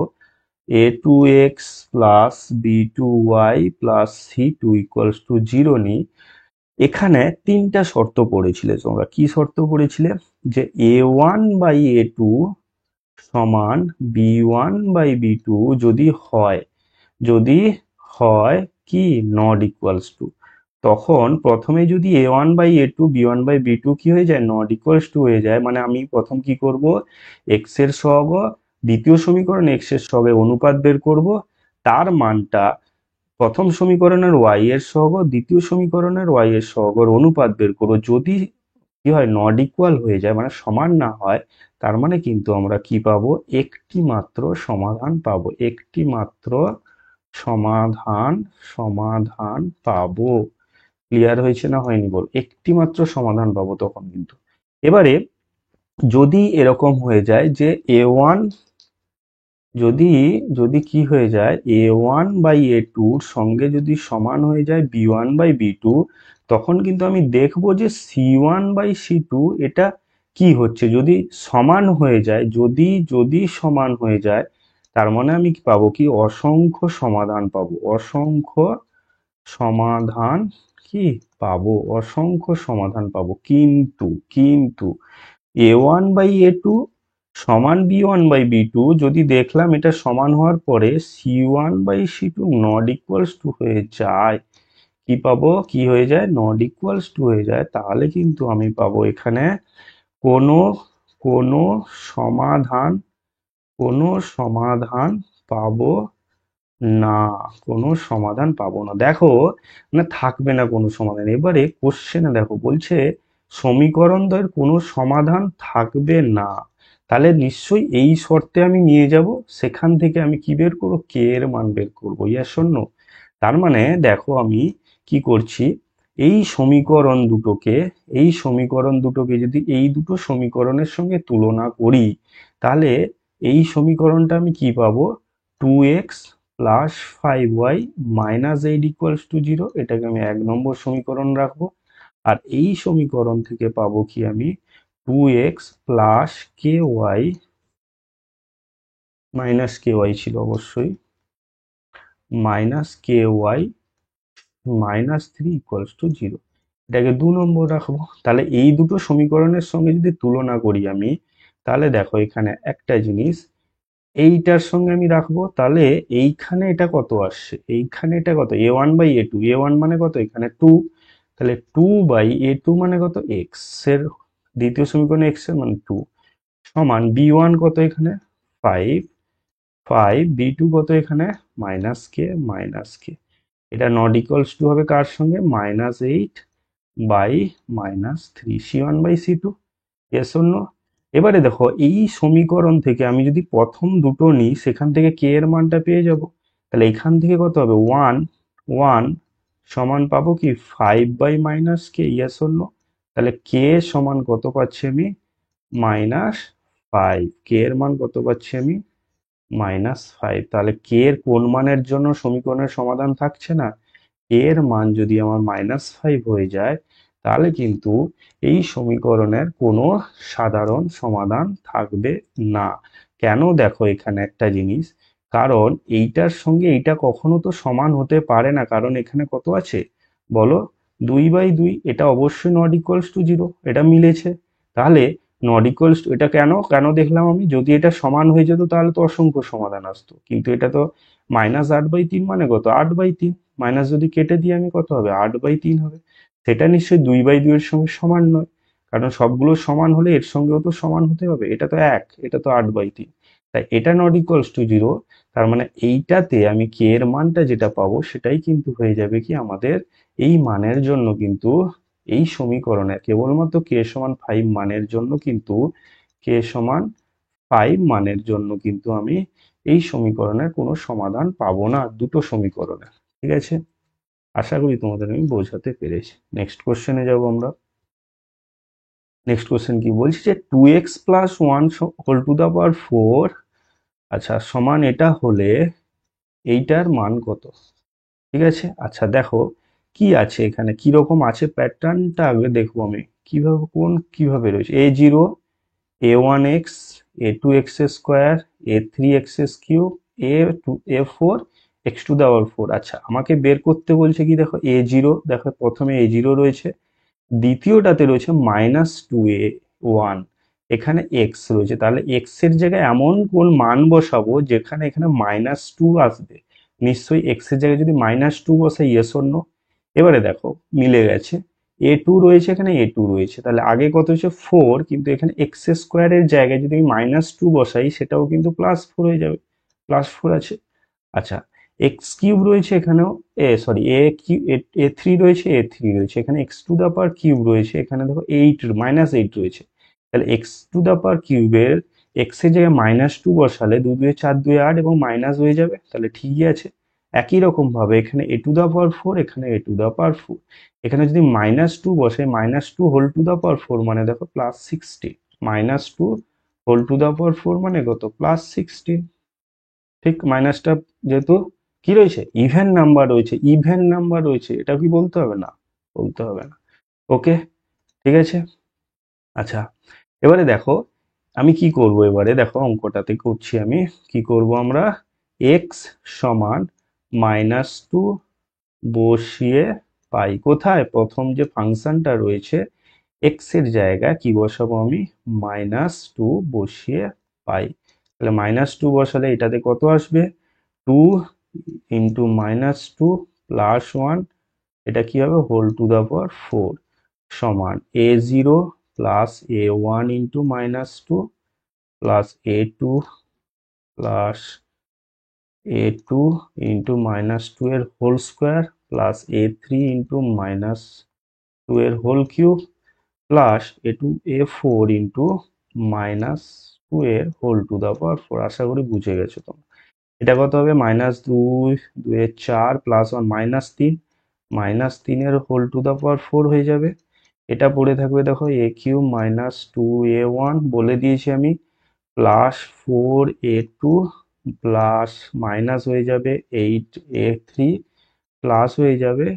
a2x plus b2y plus c2 equals to 0 নিই, এখানে তিনটা শর্ত পড়েছিলে তোমরা। কি শর্ত পড়েছিলে? যে a1 বাই a2 সমান b1 বাই b2 যদি হয় কি নট ইকুয়ালস টু, তখন প্রথমে যদি a1 by a2 b1 by b2 কি হয়ে যায়, নট ইকুয়ালস টু হয়ে যায়, মানে আমি প্রথম কি করব, x এর সহগ দ্বিতীয় সমীকরণ x এর সহগের অনুপাত বের করব, তার মানটা প্রথম সমীকরণের y এর সহগ দ্বিতীয় সমীকরণের y এর সহগের অনুপাত বের করব। যদি কি হয়, নট ইকুয়াল হয়ে যায় মানে সমান না হয়, তার মানে কিন্তু আমরা কি পাবো, একটি মাত্র সমাধান পাবো, একটি মাত্র সমাধান সমাধান পাবো। ক্লিয়ার হয়েছে না হয়নি বল? একটি মাত্র সমাধান পাবো তখন কিন্তু। এবারে যদি এরকম হয়ে যায় যে এ ওয়ান, যদি যদি কি হয়ে যায়, a1/a2 সঙ্গে যদি সমান হয়ে যায় b1/b2, তখন কিন্তু আমি দেখবো যে c1/c2 এটা কি হচ্ছে, যদি সমান হয়ে যায়, যদি সমান হয়ে যায়, তার মানে আমি কি পাবো, কি অসংখ্য সমাধান পাবো, অসংখ্য সমাধান কি পাবো, অসংখ্য সমাধান পাবো। কিন্তু a1/a2 সমান b1/b2 যদি দেখলাম এটা সমান হওয়ার পরে c1/c2 নট ইকুয়ালস টু হয়ে যায়, কি পাবো, কি হয়ে যায়, নট ইকুয়ালস টু হয়ে যায়, তাহলে কিন্তু আমি পাবো এখানে কোনো কোনো সমাধান কোনো সমাধান পাবো না, কোনো সমাধান পাবো না। দেখো, মানে থাকবে না কোনো সমাধান। এবারে কোশ্চেনে দেখো বলছে সমীকরণ দ্বয়ের কোনো সমাধান থাকবে না, তাহলে নিশ্চয়ই এই শর্তে আমি নিয়ে যাব, সেখান থেকে আমি কি বের করবো, কে এর মান বের করবো, ইয়াস অর নো? তার মানে দেখো আমি কি করছি, এই সমীকরণ দুটোকে যদি এই দুটো সমীকরণের সঙ্গে তুলনা করি, তাহলে এই সমীকরণটা আমি কি পাবো, 2x plus 5y minus 8 equals to 0, এটাকে আমি 1 নম্বর সমীকরণ রাখবো। আর এই সমীকরণ থেকে পাবো কি আমি, 2x plus ky minus ky ছিল অবশ্যই, মাইনাস ky -3 ইকুয়ালস টু 0, এটাকে 2 নম্বর রাখবো। তাহলে এই দুটো সমীকরণের সঙ্গে যদি তুলনা করি আমি, তাহলে দেখো এখানে একটা জিনিস, এইটার সঙ্গে আমি রাখবো, তাহলে এইখানে এটা কত আসছে, এইখানে এটা কত, a1/a2, a1 মানে কত এখানে 2, তাহলে 2/a2 মানে কত, এক্স এর দ্বিতীয় সমীকরণে এক্স এর মানে 2, সমান b1 কত এখানে 5, 5 b2 কত এখানে -k, এটা নট ইকুয়ালস টু হবে কার সঙ্গে, -8/-3, c1/c2, ইয়েস অর নো? এবারে দেখো এই সমীকরণ থেকে আমি যদি প্রথম দুটো নিই, সেখান থেকে কে এর মানটা পেয়ে যাব, তাহলে এখান থেকে কত হবে, 1 সমান পাবো কি 5/-k, ইয়েস অর নো? তাহলে কে সমান কত পাচ্ছি আমি, -5, কে এর মান কত পাচ্ছি আমি, -5। তাহলে কে এর কোন মানের জন্য সমীকরণের সমাধান থাকছে না, এর মান যদি আমার -5 হয়ে যায়, তাহলে কিন্তু এই সমীকরণের কোনো সাধারণ সমাধান থাকবে না। কেন, দেখো এখানে একটা জিনিস, কারণ এইটার সঙ্গে এইটা কখনো তো সমান হতে পারে না, কারণ এখানে কত আছে বলো, 2/2, এটা অবশ্যই নট ইকুয়ালস টু 0, এটা মিলেছে। তাহলে নট ইকুয়ালস টু, এটা কেন কেন দেখলাম আমি, যদি এটা সমান হয়ে যেত তাহলে তো অসংখ্য সমাধান আসতো, কিন্তু এটা তো -8/3 মানে কত, 8/3, মাইনাস যদি কেটে দিই আমি কত হবে, 8/3 হবে। সেটা নিশ্চয়ই 2/2 এর সঙ্গে সমান নয়, কারণ সবগুলো সমান হলে এর সঙ্গেও তো সমান হতে হবে, এটা তো এক, এটা তো 8/3, তাই এটা নট ইকুয়ালস টু 0। তার মানে এইটাতে আমি কে এর মানটা যেটা পাবো, সেটাই কিন্তু হয়ে যাবে কি আমাদের এই মানের জন্য কিন্তু, এই সমীকরণে কেবলমাত্র কে সমান 5 মানের জন্য কিন্তু, কে সমান 5 মানের জন্য কিন্তু আমি এই সমীকরণের কোনো সমাধান পাবো না, দুটো সমীকরণে। ঠিক আছে, আশা করি তোমাদের আমি বোঝাতে পেরেছি। নেক্সট কোশ্চেনে যাব আমরা। নেক্সট কোশ্চেন কি বলছি যে 2x plus 1 whole to the power 4, আচ্ছা, সমান এটা হলে এইটার মান কত? ঠিক আছে, আচ্ছা দেখো কি আছে এখানে, কি রকম আছে প্যাটার্নটা আগে দেখবো আমি, কিভাবে রয়েছে। a0, a1x, a2x square, a3x cube, a4 x to the power 4। আচ্ছা, আমাকে বের করতে বলছে কি, দেখো a0, দেখো প্রথমে a0 রয়েছে, দ্বিতীয়টাতে রয়েছে -2a1, এখানে এক্স রয়েছে, তাহলে এক্স এর জায়গায় এমন কোন মান বসাবো যেখানে এখানে -2 আসবে। নিশ্চয়ই এক্স এর জায়গায় যদি -2 বসাই, ইয়েস অর নো? এবারে দেখো মিলে গেছে, a2 রয়েছে, এখানে a2 রয়েছে, তাহলে আগে কত হচ্ছে 4, কিন্তু এখানে এক্স স্কোয়ারের জায়গায় যদি আমি -2 বসাই সেটাও কিন্তু +4 হয়ে যাবে, +4 আছে। আচ্ছা, এক্স কিউব রয়েছে এখানেও, সরি, এ থ্রি রয়েছে, এখানে X to the power cube রয়েছে, এখানে দেখো -8 রয়েছে, তাহলে এক্স টু দা পাওয়ার কিউবের এক্স এর জায়গায় -2 বসালে 2 2 4 2 8 এবং মাইনাস হয়ে যাবে, তাহলে ঠিকই আছে। একই রকম ভাবে এখানে এ টু দা পাওয়ার 4, এখানে এ টু দা পাওয়ার 4, এখানে যদি -2 বসে, -2 হোল টু দা পাওয়ার 4 মানে দেখো +16, -2 হোল টু দা পাওয়ার 4 মানে কত, +16। ঠিক, মাইনাসটা যেহেতু কি রয়েছে, ইভেন নাম্বার রয়েছে, এটা কি বলতে হবে? না, বলতে হবে না। ওকে, ঠিক আছে। আচ্ছা, এবারে দেখো আমি কি করব, এবারে দেখো অঙ্কটাতে করছি আমি, কি করব আমরা, এক্স সমান -2 বসিয়ে পাই কোথায়, প্রথম যে ফাংশনটা রয়েছে এক্স এর জায়গায় কি বসাবো আমি, -2 বসিয়ে পাই। তাহলে -2 বসালে এটাতে কত আসবে, 2 ইন্টু -2 প্লাস 1, এটা কি হবে, হোল টু দা পাওয়ার 4, সমান a0 plus a1 into -2 plus a2 plus a2 into -2 এর whole square plus a3 into -2 এর whole cube plus a4 into -2 এর হোল টু দা পাওয়ার 4। আশা করি বুঝে গেছো তোমরা। এটা কত হবে, -2, 2 এর 4 প্লাস 1 -3, -3 এর হোল টু দা পাওয়ার 4 হয়ে যাবে। এটা পড়ে থাকবে, দেখো a³ -2a1 বলে দিয়েছি আমি, প্লাস 4a2 প্লাস মাইনাস হয়ে যাবে 8a3 প্লাস হয়ে যাবে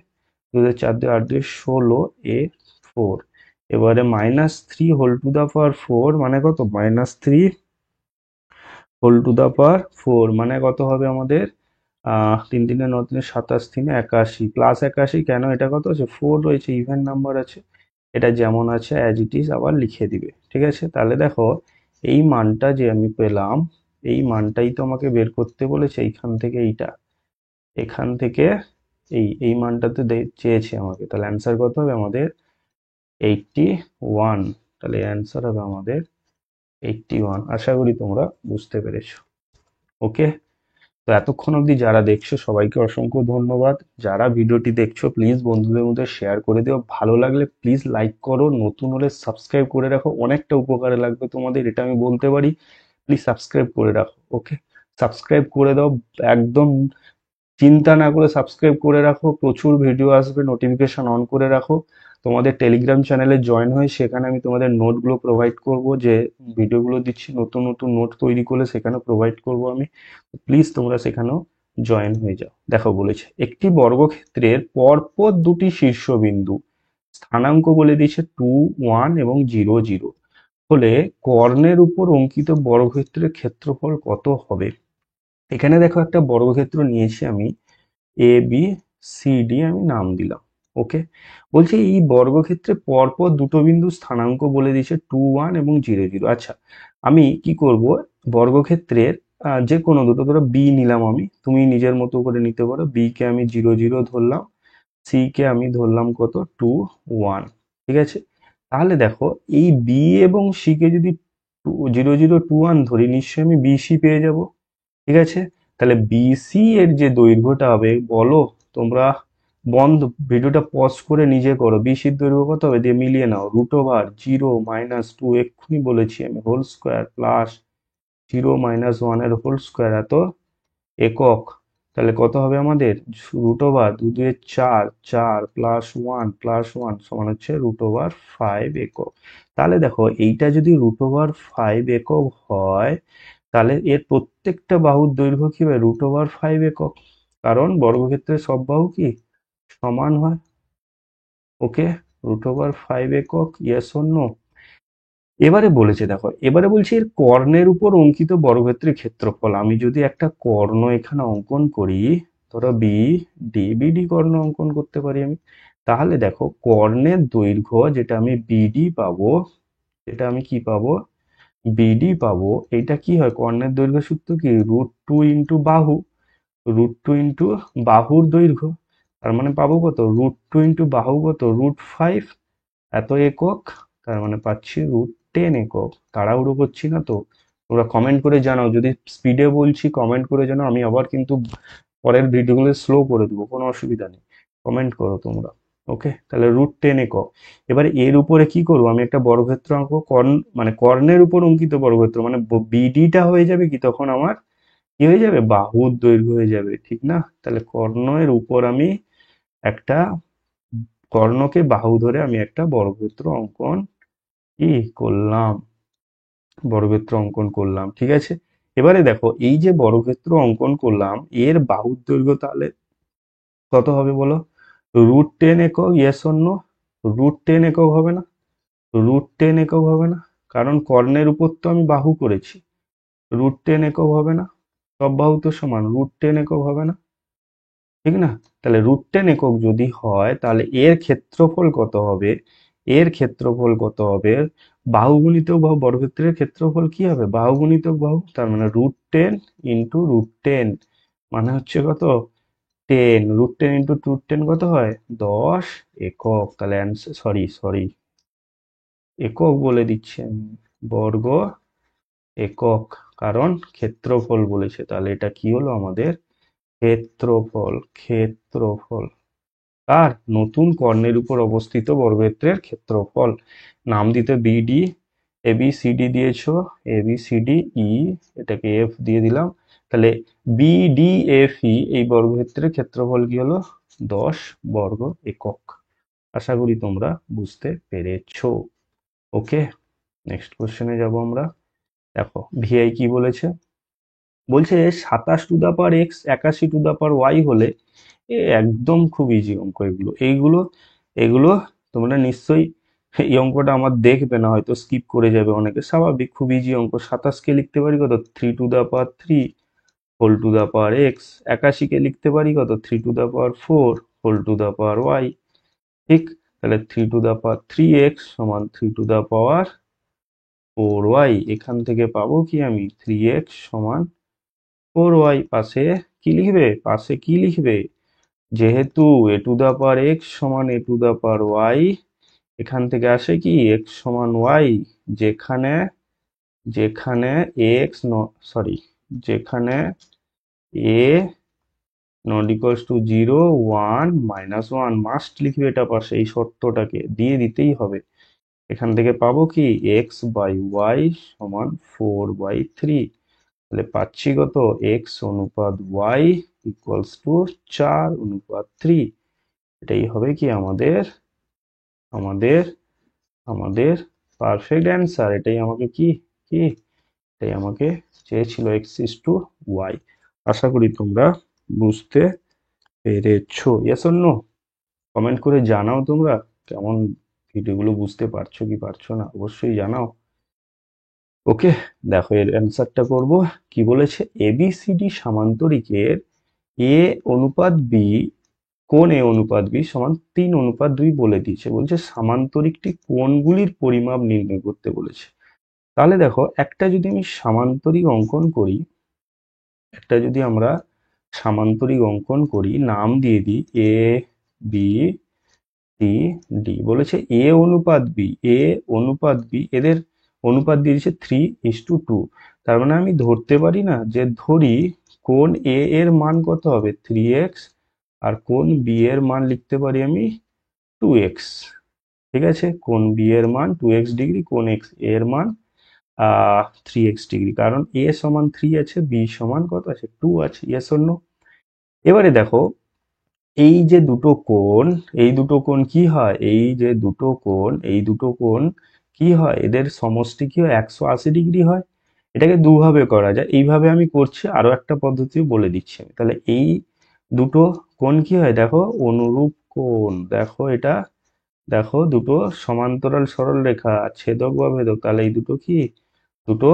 2 4 2 8 2 16a4। এবারে -3 হোল টু দা পাওয়ার 4 মানে কত, -3 হোল টু দা পাওয়ার 4 মানে কত হবে আমাদের, 3 3 9 3 27 3 81 প্লাস 81, কেন, এটা কত আছে, 4 রয়েছে, ইভেন নাম্বার আছে, এটা যেমন আছে অ্যাজ ইট ইজ আবার লিখে দিবে। ঠিক আছে, তাহলে দেখো এই মানটা যে আমি পেলাম, এই মানটাই তো আমাকে বের করতে বলেছে, এইখান থেকে এইটা, এখান থেকে এই মানটাতে চেয়েছে আমাকে, তাহলে অ্যান্সার কত হবে আমাদের, 81। তাহলে অ্যান্সার হবে আমাদের 81। আশা করি তোমরা বুঝতে পেরেছো। ওকে, তো এতক্ষণ অবধি যারা দেখছো সবাইকে অসংখ্য ধন্যবাদ। যারা ভিডিওটি দেখছো প্লিজ বন্ধুদের মধ্যে শেয়ার করে দিও, ভালো লাগলে প্লিজ লাইক করো, নতুন হলে সাবস্ক্রাইব করে রাখো, অনেকটা উপকারে লাগবে তোমাদের, এটা আমি বলতে পারি। প্লিজ সাবস্ক্রাইব করে রাখো। ওকে, সাবস্ক্রাইব করে দাও, একদম চিন্তা না করে সাবস্ক্রাইব করে রাখো, প্রচুর ভিডিও আসবে, নোটিফিকেশন অন করে রাখো। তোমাদের টেলিগ্রাম চ্যানেলে জয়েন হয়ে সেখানে আমি তোমাদের নোটগুলো প্রোভাইড করব, যে ভিডিওগুলো দিচ্ছি নতুন নতুন নোট তৈরি করলে সেখানে প্রোভাইড করব আমি। প্লিজ তোমরা সেখানেও জয়েন হয়ে যাও। দেখো বলেছে একটি বর্গক্ষেত্রের পরপর দুটি শীর্ষবিন্দু স্থানাঙ্ক বলে দিয়েছে 2 1 এবং 0 0 হলে কর্ণের উপর অঙ্কিত বর্গক্ষেত্রের ক্ষেত্রফল কত হবে। এখানে দেখো একটা বর্গক্ষেত্র নিয়েছি আমি, ABCD আমি নাম দিলাম। ওকে, বলছে এই বর্গক্ষেত্রে পরপর দুটো বিন্দু স্থানাঙ্ক বলে দিয়েছে 2 1 এবং 0 0। আচ্ছা, আমি কি করব, বর্গক্ষেত্রের যে কোনো দুটো, ধরো বি নিলাম আমি, তুমি নিজের মতো করে নিতে পারো, বি কে আমি 0 0 ধরলাম, সি কে আমি ধরলাম কত, 2 1। ঠিক আছে, তাহলে দেখো এই বি এবং সি কে যদি 0 0 2 1 ধরি, নিশ্চয়ই আমি বিসি পেয়ে যাব। ঠিক আছে, তাহলে বিসি এর যে দৈর্ঘ্যটা হবে বলো তোমরা, বন্ধ, ভিডিওটা পজ করে নিজে করো, বিসির দৈর্ঘ্য কত হবে দিয়ে মিলিয়ে নাও, √0 -2 এক্ষুনি বলেছি আমি, হোল স্কোয়ার প্লাস 0 - 1 এর হোল স্কোয়ার এত একক তাহলে কত হবে আমাদের রুট ওভার 2 2 4, 4 +1 সমান হচ্ছে √5 একক। তাহলে দেখো এইটা যদি √5 একক হয় তাহলে এর প্রত্যেকটা বাহুর দৈর্ঘ্য কি হবে √5 একক, কারণ বর্গক্ষেত্রের সব বাহু কি সমান হয়। ওকে, √5 একক, ইয়েস অর নো? এবারে বলেছে দেখো, এবারে বলছি এর কর্ণের উপর অঙ্কিত বর্গক্ষেত্রের ক্ষেত্রফল। আমি যদি একটা কর্ণ এখানে অঙ্কন করি, ধরো বিডি কর্ণ অঙ্কন করতে পারি আমি, তাহলে দেখো কর্ণের দৈর্ঘ্য যেটা আমি বিডি পাবো, এটা আমি কি পাবো বিডি পাবো, এটা কি হয় কর্ণের দৈর্ঘ্য সূত্র কি √2 ইন্টু বাহু, √2 ইন্টু বাহুর দৈর্ঘ্য। তার মানে পাবো কত √2 ইন্টু বাহু কত √5 এত একক, তার মানে পাচ্ছি √10 একক। তাড়াহুড়ো করছি না তো? তোমরা কমেন্ট করে জানাও, যদি স্পিডে বলছি কমেন্ট করে জানাও, আমি আবার কিন্তু পরের ভিডিওগুলো স্লো করে দেবো, কোনো অসুবিধা নেই, কমেন্ট করো তোমরা। ওকে, তাহলে √10 একক। এবার এর উপরে কি করবো, আমি একটা বর্গক্ষেত্র আঁকবো, কর্ণ মানে কর্ণের উপর অঙ্কিত বর্গক্ষেত্র, মানে বিডিটা হয়ে যাবে কি তখন আমার কি হয়ে যাবে বাহুর দৈর্ঘ্য হয়ে যাবে, ঠিক না? তাহলে কর্ণের উপর আমি একটা কর্ণকে বাহু ধরে আমি একটা বর্গক্ষেত্র অঙ্কন কি করলাম, বর্গক্ষেত্র অঙ্কন করলাম, ঠিক আছে। এবারে দেখো এই যে বর্গক্ষেত্র অঙ্কন করলাম এর বাহুর দৈর্ঘ্য তাহলে কত হবে বলো, √10 একক, ইয়েস অর নো? √10 একক হবে না? √10 একক হবে না, কারণ কর্ণের উপর তো আমি বাহু করেছি। √10 একক হবে না, সব বাহু তো সমান, √10 একক হবে না, ঠিক না? তাহলে √10 একক যদি হয় তাহলে এর ক্ষেত্রফল কত হবে, এর ক্ষেত্রফল কত হবে, বাহু গুণিতক বাহু, বর্গক্ষেত্রের ক্ষেত্রফল কি হবে বাহু গুণিতক বাহু, তার মানে √10 ইন্টু √10 মানে হচ্ছে কত 10, √10 ইন্টু √10 কত হয় 10 একক। তাহলে অ্যান্সার, সরি সরি একক বলে দিচ্ছি আমি, বর্গ একক, কারণ ক্ষেত্রফল বলেছে, তাহলে এটা কি হলো আমাদের ক্ষেত্রফল, ক্ষেত্রফল আর নতুন কর্ণের উপর অবস্থিত বর্গক্ষেত্রের ক্ষেত্রফল। নাম দিতে বিডি, এবিসিডি দিয়েছো, এবিসিডি ই, এটাকে এফ দিয়ে দিলাম, তাহলে বিডিএফই এই বর্গক্ষেত্রের ক্ষেত্রফল কি হলো 10 বর্গ একক। আশা করি তোমরা বুঝতে পেরেছো। ওকে, নেক্সট কোশ্চেনে যাব আমরা। দেখো ভিআই কি বলেছে, বলছে 27 to the power X 81 to the power Y হলে, একদম খুব ইজি অঙ্ক এগুলো, এইগুলো এগুলো তোমরা নিশ্চয়ই এই অঙ্কটা আমার দেখবে না, হয়তো স্কিপ করে যাবে অনেকে, স্বাভাবিক, খুব ইজি অঙ্ক। 27কে লিখতে পারি কত 3 to the power 3 whole to the power x, 81কে লিখতে পারি কত 3 to the power 4 whole to the power y, ঠিক? তাহলে 3 টু দা পাওয়ার 3 এক্স সমান 3 টু দা পাওয়ার 4 ওয়াই, এখান থেকে পাবো কি আমি 3 এক্স সমান 4 ওয়াই। পাশে কি লিখবে, পাশে কি লিখবে, যেহেতু a to the power X সমান a to the power Y, এখান থেকে আসে কি এক্স সমান ওয়াই, যেখানে যেখানে এক্স সরি যেখানে এ নট ইকুয়ালস টু 0, 1, -1 মাস্ট লিখবে এটা পাশে, এই শর্তটাকে দিয়ে দিতেই হবে। এখান থেকে পাবো কি এক্স বাই ওয়াই সমান 4/3, তাহলে পাচ্ছি কত এক্স অনুপাত ওয়াই ইকুয়ালস টু 4/3। এটাই হবে কি আমাদের আমাদের আমাদের পারফেক্ট অ্যান্সার। এটাই আমাকে কি কি এটাই আমাকে চেয়েছিল, এক্স ইস টু ওয়াই। আশা করি তোমরা বুঝতে পেরেছো, ইয়েস অর নো? কমেন্ট করে জানাও তোমরা কেমন ভিডিওগুলো বুঝতে পারছো কি পারছো না, অবশ্যই জানাও। ওকে, দেখো এর অ্যান্সারটা করব। কি বলেছে, এবিসিডি সামান্তরিকের এ অনুপাত বি, কোণ এ অনুপাত বি সমান 3/2 বলে দিয়েছে, বলছে সামান্তরিকটি কোণগুলির পরিমাপ নির্ণয় করতে বলেছে। তাহলে দেখো একটা যদি আমি সামান্তরিক অঙ্কন করি, একটা যদি আমরা সামান্তরিক অঙ্কন করি, নাম দিয়ে দিই এ বি সি ডি, বলেছে এ অনুপাত বি, এ অনুপাত বি, এদের অনুপাত দিয়ে দিচ্ছে 3:2। তার মানে আমি ধরতে পারি না যে, ধরি কোণ এ এর মান কত হবে 3x, আর কোণ বি এর মান লিখতে পারি আমি 2x, ঠিক আছে? কোণ বি এর মান 2x ডিগ্রি, কোণ এক্স এর মান 3x ডিগ্রি, কারণ এ সমান 3 আছে, বি সমান কত আছে 2 আছে, ইয়েস অর নো? এবারে দেখো, এই যে দুটো কোণ, এই দুটো কোণ কি হয়, এই যে দুটো কোণ, এই দুটো কোণ কি হয়, এদের সমষ্টি কি হয়, 180 ডিগ্রি হয়। এটাকে দুভাবে করা যায়, এইভাবে আমি করছি, আরো একটা পদ্ধতিও বলে দিচ্ছি আমি। তাহলে এই দুটো কোণ কি হয়, দেখো অনুরূপ কোণ, দেখো এটা, দেখো দুটো সমান্তরাল সরল রেখা, ছেদক বা ভেদক, তাহলে এই দুটো কি, দুটো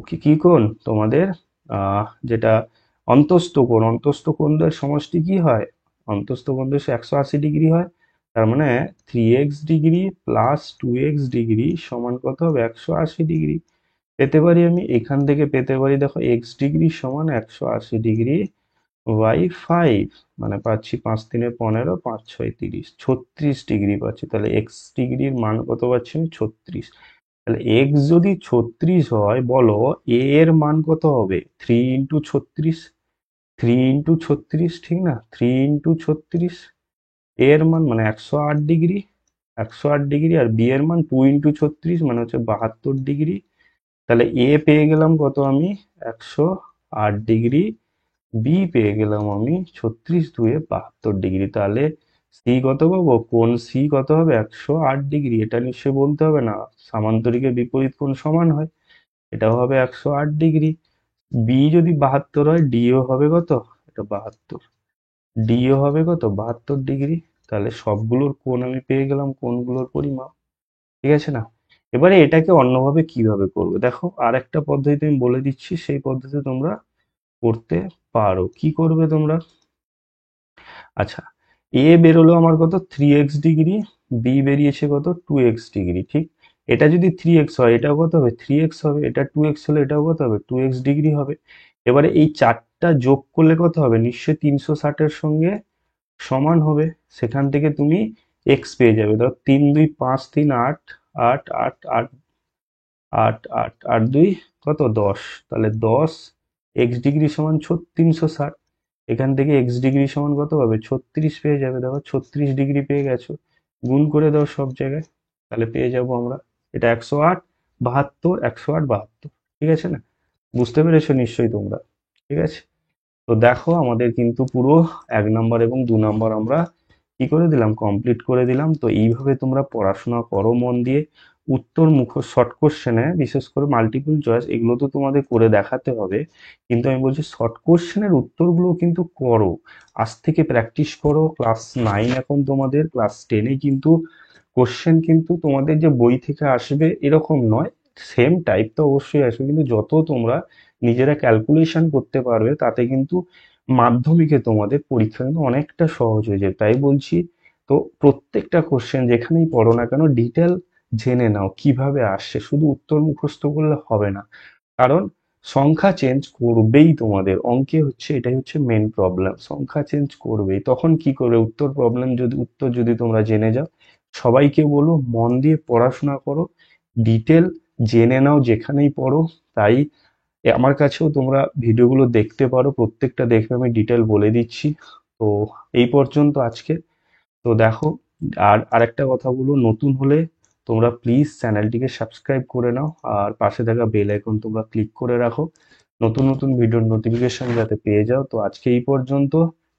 কি কি কোণ তোমাদের, যেটা অন্তস্থ কোণ, অন্তস্থ কোণদের সমষ্টি কি হয়, অন্তস্থ কোণদের 180 ডিগ্রি হয়। তার মানে 3x degree plus 2x degree সমান কত হবে, 180 ডিগ্রি। পেতে পারি আমি এখান থেকে, পেতে পারি দেখো x ডিগ্রি সমান 180 ডিগ্রি বাই 5, মানে পাচ্ছি 5×3 = 15, 5×6 = 30, 36 ডিগ্রি পাচ্ছি। তাহলে এক্স ডিগ্রির মান কত পাচ্ছি আমি, 36। তাহলে এক্স যদি 36 হয়, বলো এ এর মান কত হবে, 3×36, 3×36, ঠিক না, 3×36, এর মান মানে 108 ডিগ্রি, 108 ডিগ্রি, আর বি এর মান 2×36 মানে হচ্ছে 72 ডিগ্রি। তাহলে এ পেয়ে গেলাম কত আমি, 108 ডিগ্রি, বি পেয়ে গেলাম আমি 36×2 = 72 ডিগ্রি। তাহলে সি কত পাবো, কোণ সি কত হবে, 108 ডিগ্রি। এটা নিশ্চয়ই বলতে হবে না, সামান্তরিকের বিপরীত কোণ সমান হয়, এটাও হবে 108 ডিগ্রি। বি যদি 72 হয়, ডিও হবে কত, এটা 72, ডিও হবে কত, 72 ডিগ্রি। তাহলে সবগুলোর কোণ আমি পেয়ে গেলাম, কোণগুলোর পরিমাপ, ঠিক আছে না। এবারে এটাকে অন্যভাবে কিভাবে করবে, দেখো আর একটা পদ্ধতি আমি বলে দিচ্ছি, সেই পদ্ধতি তোমরা করতে পারো। কি করবে তোমরা, আচ্ছা, এ বেরোলো আমার কত, 3x ডিগ্রি, বি বেরিয়েছে কত, 2x ডিগ্রি, ঠিক। এটা যদি 3x হয়, এটাও কত হবে, 3x হবে। এটা 2x হলে এটাও কত হবে, 2x ডিগ্রি হবে। এবারে এই চারটা যোগ করলে কত হবে, নিশ্চয়ই 360-এর সঙ্গে সমান হবে। সেখান থেকে তুমি এক্স পেয়ে যাবে, ধর 3×2 = 5, 3 = 8, 8, 8, 8, 8, 8, 8, 2 কত, 10। তাহলে 10 x ডিগ্রি সমান 360। এখান থেকে এক্স ডিগ্রি সমান কত পাবে, 36 পেয়ে যাবে। দেখো 36 ডিগ্রি পেয়ে গেছো, গুণ করে দাও সব জায়গায়, তাহলে পেয়ে যাব আমরা, এটা 108, 72, 108, 72, ঠিক আছে না। বুঝতে পেরেছো নিশ্চয়ই তোমরা, ঠিক আছে। তো দেখো আমাদের কিন্তু পুরো 1 নাম্বার এবং 2 নাম্বার আমরা কি করে দিলাম, কমপ্লিট করে দিলাম। তো এইভাবে তোমরা পড়াশোনা করো মন দিয়ে। উত্তর শর্ট কোশ্চেনে, বিশেষ করে মাল্টিপল চয়েস, এগুলো তো তোমাদের করে দেখাতে হবে, কিন্তু আমি বলছি শর্ট কোশ্চেনের উত্তরগুলো কিন্তু করো, আজ থেকে প্র্যাকটিস করো। ক্লাস 9 এখন, তোমাদের ক্লাস 10-এ কিন্তু কোশ্চেন কিন্তু তোমাদের যে বই থেকে আসবে এরকম নয়, সেম টাইপ তো অবশ্যই আসবে, কিন্তু যত তোমরা নিজেরা ক্যালকুলেশন করতে পারবে, তাতে কিন্তু মাধ্যমিকে তোমাদের পরীক্ষা কিন্তু অনেকটা সহজ হয়ে যায়। তাই বলছি, তো প্রত্যেকটা কোশ্চেন যেখানেই পড়ো না কেন, ডিটেল জেনে নাও কিভাবে আসছে, শুধু উত্তর মুখস্থ করলে হবে না। কারণ সংখ্যা চেঞ্জ করবেই, তোমাদের অঙ্কে হচ্ছে এটাই হচ্ছে মেন প্রবলেম, সংখ্যা চেঞ্জ করবেই। তখন কি করবে, উত্তর যদি তোমরা জেনে যাও, সবাইকে বলো মন দিয়ে পড়াশোনা করো, ডিটেল জেনে নাও যেখানেই পড়ো। তাই আমার কাছেও তোমরা ভিডিওগুলো দেখতে পারো, প্রত্যেকটা দেখে আমি ডিটেল বলে দিচ্ছি। তো এই পর্যন্ত আজকে। তো দেখো, আর আরেকটা কথা বলবো, নতুন হলে তোমরা প্লিজ চ্যানেলটিকে সাবস্ক্রাইব করে নাও, আর পাশে থাকা বেল আইকন তোমরা ক্লিক করে রাখো, নতুন নতুন ভিডিওর নোটিফিকেশন যাতে পেয়ে যাও। তো আজকে এই পর্যন্ত,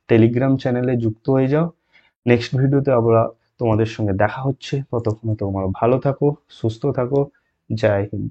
টেলিগ্রাম চ্যানেলে যুক্ত হয়ে যাও। নেক্সট ভিডিওতে আবার তোমাদের সঙ্গে দেখা হচ্ছে, ততক্ষণে তোমরা ভালো থাকো, সুস্থ থাকো। জয় হিন্দ।